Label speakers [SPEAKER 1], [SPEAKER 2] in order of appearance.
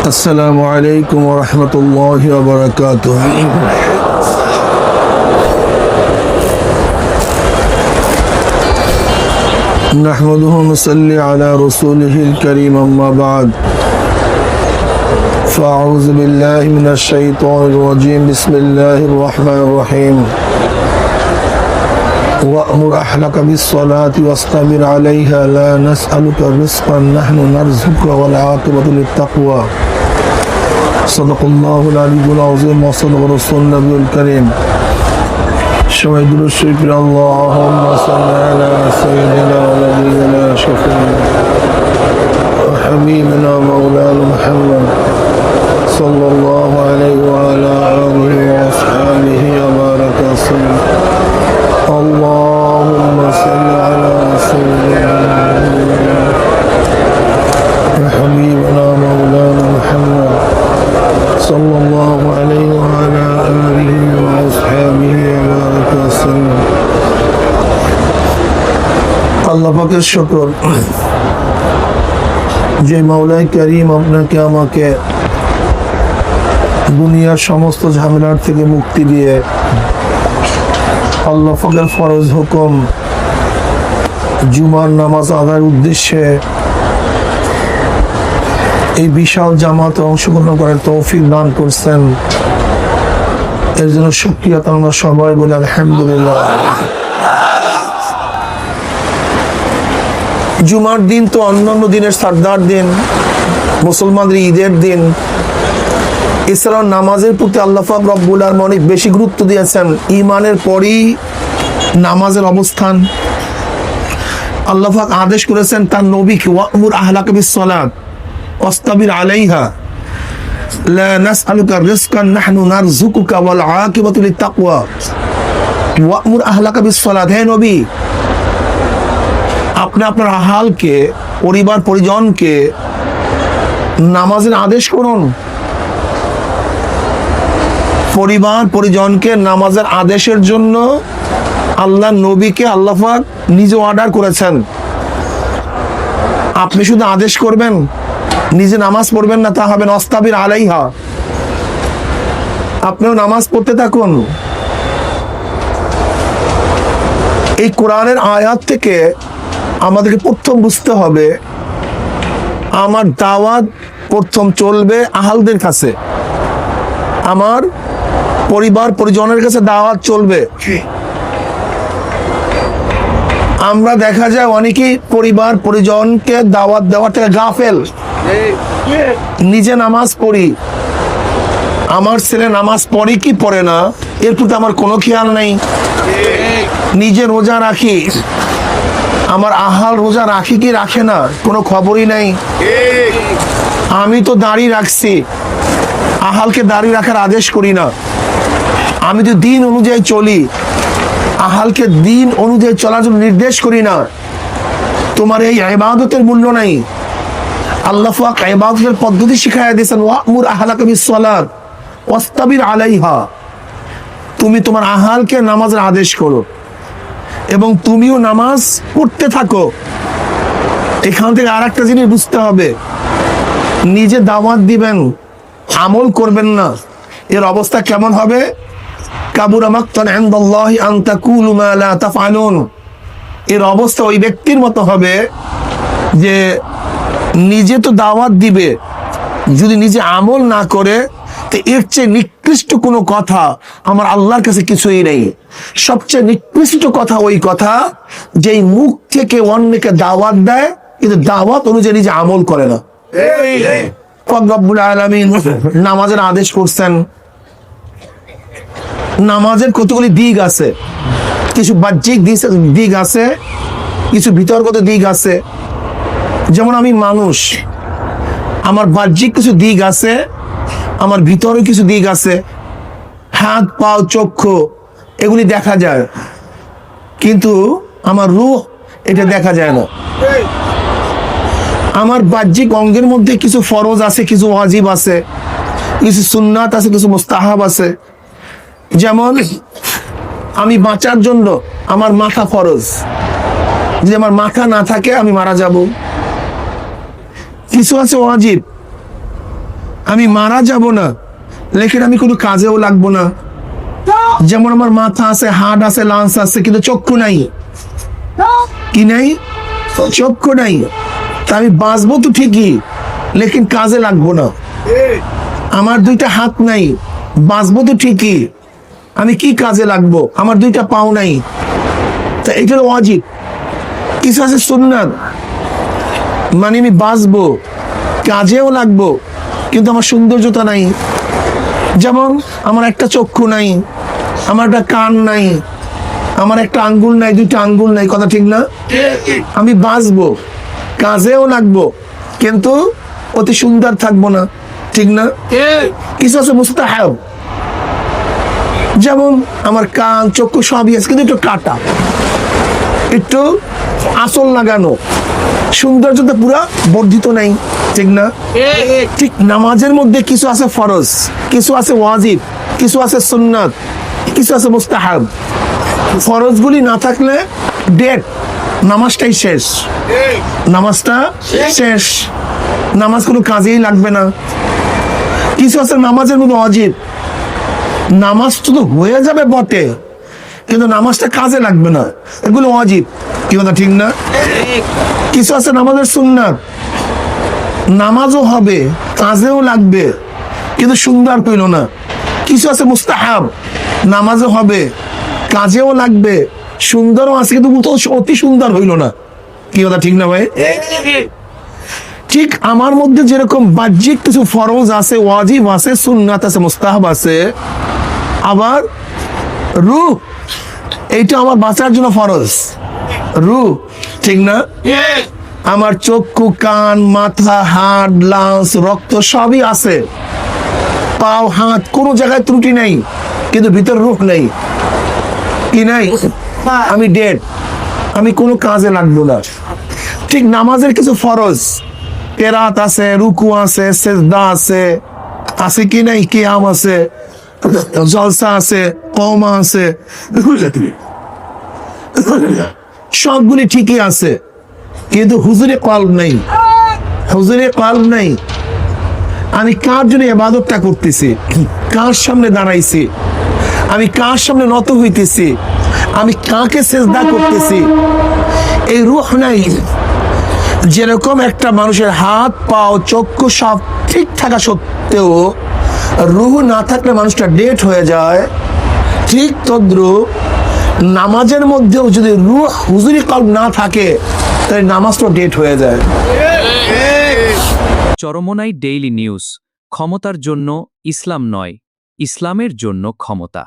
[SPEAKER 1] السلام عليكم ورحمة الله وبركاته. نحمده ونصلي على رسوله الكريم أما بعد فأعوذ بالله من الشيطان الرجيم بسم الله الرحمن الرحيم وأمر أهلك بالصلاة واصطبر عليها لا نسألك رزقا نحن نرزقك والعاقبة للتقوى صدق الله العلي العظيم وصدق رسول النبي الكريم شهد الشكر اللهم صل على سيدنا ونبينا شفيعنا وحبيبنا مولانا محمد صلى الله عليه وعلى آله وأصحابه وبارك وسلم اللهم صل على سيدنا وحبيبنا مولانا محمد صلى الله عليه وعلى آله وأصحابه وبارك وسلم আল্লাহ পাকের শুকর যে মাওলাই কারীম আপনাকে আমাকে দুনিয়ার সমস্ত ঝামেলার থেকে মুক্তি দিয়ে আল্লাহ পাকের ফরজ হুকুম জুমার নামাজ আদায়ের উদ্দেশ্যে এই বিশাল জামাতে অংশগ্রহণ করার তৌফিক দান করছেন। এর জন্য শুকরিয়া আমরা সবাই বলি আলহামদুলিল্লাহ। জুমার দিন তো অন্যান্য দিনের সরদার দিন, মুসলমানদের ঈদের দিন। এছাড়াও নামাজের প্রতি আল্লাহ পাক রব্বুল আলামিন অনেক বেশি গুরুত্ব দিয়েছেন। ঈমানের পরই নামাজের অবস্থান। আল্লাহ পাক আদেশ করেছেন তার নবীকে ওয়া'মুর আহলাকা বিস-সালাত ওয়াসতাবির আলাইহা লা নাসআলুকা রিজকান নাহনু নারযুকুকা ওয়াল আকিবাতু লিত-তাকওয়া। ওয়া'মুর আহলাকা বিস-সালাত, হে নবী আপনি আপনার আহালকে, পরিবার পরিজনকে নামাজের আদেশ করুন। পরিবার পরিজনকে নামাজের আদেশের জন্য আল্লাহ নবীকে আল্লাহ পাক নিজে অর্ডার করেছেন। আপনি শুধু আদেশ করবেন, নিজে নামাজ পড়বেন না তা হবে না। ওয়াসতাবির আলাইহা, আপনিও নামাজ পড়তে থাকুন। এই কোরআনের আয়াত থেকে আমাদেরকে প্রথম বুঝতে হবে আমার দাওয়াত প্রথম চলবে আহালদের কাছে, আমার পরিবার পরিজনের কাছে দাওয়াত চলবে। আমরা দেখা যায় অনেকেই পরিবার পরিজনকে দাওয়াত দেওয়ার থেকে গাফেল। নিজে নামাজ পড়ি, আমার ছেলে নামাজ পড়ে কি পড়ে না এর প্রতি আমার কোনো খেয়াল নেই। নিজে রোজা রাখি, আমার আহাল রোজা রাখি কি রাখে না কোনো খবরই নেই। আমি তো দাড়ি রাখছি, আহালকে দাড়ি রাখার আদেশ করি না। আমি তো দিন অনুযায়ী চলি, আহালকে দিন অনুযায়ী চলার জন্য নির্দেশ করি না। তোমার এই ইবাদতের মূল্য নাই। আল্লাহ পাক ইবাদতের পদ্ধতি শিখায়া দিয়েছেন ওয়া'মুর আহলাকা বিস-সালাত ওয়াসতাবির আলাইহা। তুমি তোমার আহালকে নামাজের আদেশ করো এবং তুমিও নামাজ পড়তে থাকো। এখান থেকে আরেকটা জিনিস বুঝতে হবে, নিজে দাওয়াত দিবেন, আমল করবেন না, এর অবস্থা কেমন হবে? কাবুরা মাকতান ইনদাল্লাহি আন তাকুলু মা লা তাফআলুন। এর অবস্থা ওই ব্যক্তির মতো হবে যে নিজে তো দাওয়াত দিবে, যদি নিজে আমল না করে তো এর চেয়ে নিকৃষ্ট কোনো কথা আমার আল্লাহর কাছে কিছুই নেই। সবচেয়ে নিকৃষ্ট কথা ওই কথা যেই মুখ থেকে অন্যকে দাওয়াত দেয় কিন্তু দাওয়াত অনুযায়ী নিজে আমল করে না। রব্বুল আলামিন নামাজের আদেশ করছেন। নামাজের কতগুলি দিক আছে, কিছু বাহ্যিক দিক আছে, কিছু বিতর্কত দিক আছে। যেমন আমি মানুষ, আমার বাহ্যিক কিছু দিক আছে, আমার ভিতরে কিছু দিক আছে। হাত পাও চক্ষু এগুলি দেখা যায়, কিন্তু আমার রূহ এটা দেখা যায় না। আমার বাহ্যিক অঙ্গের মধ্যে কিছু ফরজ আছে, কিছু ওয়াজিব আছে, কিছু সুন্নাত আছে, কিছু মুস্তাহাব আছে। যেমন আমি বাঁচার জন্য আমার মাথা ফরজ, যদি আমার মাথা না থাকে আমি মারা যাব। কিছু আছে ওয়াজিব, আমি মারা যাব না, লেকিন আমি কোনো কাজেও লাগবো না। যেমন আমার মাথা আছে, হার্ট আছে, লাংস আছে, কিন্তু চক্ষু নাই। কি নাই? চক্ষু নাই। তা আমি বাঁচবো তো ঠিকই, লেকিন কাজে লাগবো না। আমার দুইটা হাত নাই, বাঁচবো তো ঠিকই, আমি কি কাজে লাগবো? আমার দুইটা পাও নাই। তা এটা ওয়াজিব। কিছু আছে সুন্নাত, মানে আমি বাঁচবো, কাজেও লাগবো, কিন্তু আমার সৌন্দর্যতা নাই। যেমন আমার একটা চক্ষু নাই, আমার একটা কান নাই, আমার একটা আঙ্গুল নাই, দুইটা আঙ্গুল নাই, কথা ঠিক না? আমি বাঁচবো, কাজেও লাগবো, কিন্তু অতি সুন্দর থাকবো না, ঠিক না? কিছু আছে মুস্তাহাব, যেমন আমার কান চক্ষু সবই আছে, কিন্তু একটু কাটা, একটু আসল লাগানো, সৌন্দর্যতা পুরা বর্ধিত নাই, ঠিক না? ঠিক নামাজের মধ্যে কিছু আছে ফরজ, কিছু আছে ওয়াজিব, কিছু আছে সুন্নাত, কিছু আছে মুস্তাহাব। ফরজগুলি না থাকলে ডেট, নামাজটাই শেষ, নামাজটা শেষ, নামাজ কোনো কাজেই লাগবে না। কিছু আছে নামাজের মধ্যে ওয়াজিব, নামাজ শুধু হয়ে যাবে বটে, কিন্তু নামাজটা কাজে লাগবে না, এগুলো ওয়াজিব। কি কথা ঠিক না? কিছু আছে নামাজের সুন্নাত, নামাজও হবে, কাজেও লাগবে, কিন্তু সুন্দর কইল না। কিছু আছে মুস্তাহাব, নামাজও হবে, কাজেও লাগবে, সুন্দরও আছে, কিন্তু অতি সুন্দর হইল না। কি কথা ঠিক না ভাই? ঠিক আমার মধ্যে যেরকম বাহ্যিক কিছু ফরজ আছে, ওয়াজিব আছে, সুন্নাত আছে, মুস্তাহাব আছে, আবার রূহ, এইটা আমার বাঁচার জন্য ফরজ, রূহ, ঠিক না? আমার চক্ষু, কান, মাথা, হাড়, লাংস, রক্ত সবই আছে, পাও, হাত, কোনো জায়গায় ত্রুটি নেই, কিন্তু ভিতর রূহ নেই। কি নাই? আমি ডেড, আমি কোনো কাজে লাগবো না। ঠিক নামাজের কিছু ফরজ, কেরাত আছে, রুকু আছে, সেজদা আছে, আছে কি নাই? কিয়াম আছে, জলসা আছে, কওমা আছে, সবগুলি ঠিকই আছে, কিন্তু হুজুরে কলব নেই, হুজুরে কলব নেই। আমি কার জন্য ইবাদতটা করতেছি, কার সামনে দাঁড়াইছি, আমি কার সামনে নত হইতেছি, আমি কাকে সেজদা করতেছি, এই রূহ নাই। যেরকম একটা মানুষের হাত, পাও, চক্ষু সব ঠিক থাকা সত্ত্বেও রূহ না থাকলে মানুষটা ডেট হয়ে যায়, ঠিক তদ্রূপ নামাজের মধ্যেও যদি রূহ, হুজুরি কলব না থাকে, তাহলে নামাজটা ডেট হয়ে যায়।
[SPEAKER 2] Charmonai daily news. ক্ষমতার জন্য ইসলাম নয়, ইসলামের জন্য ক্ষমতা।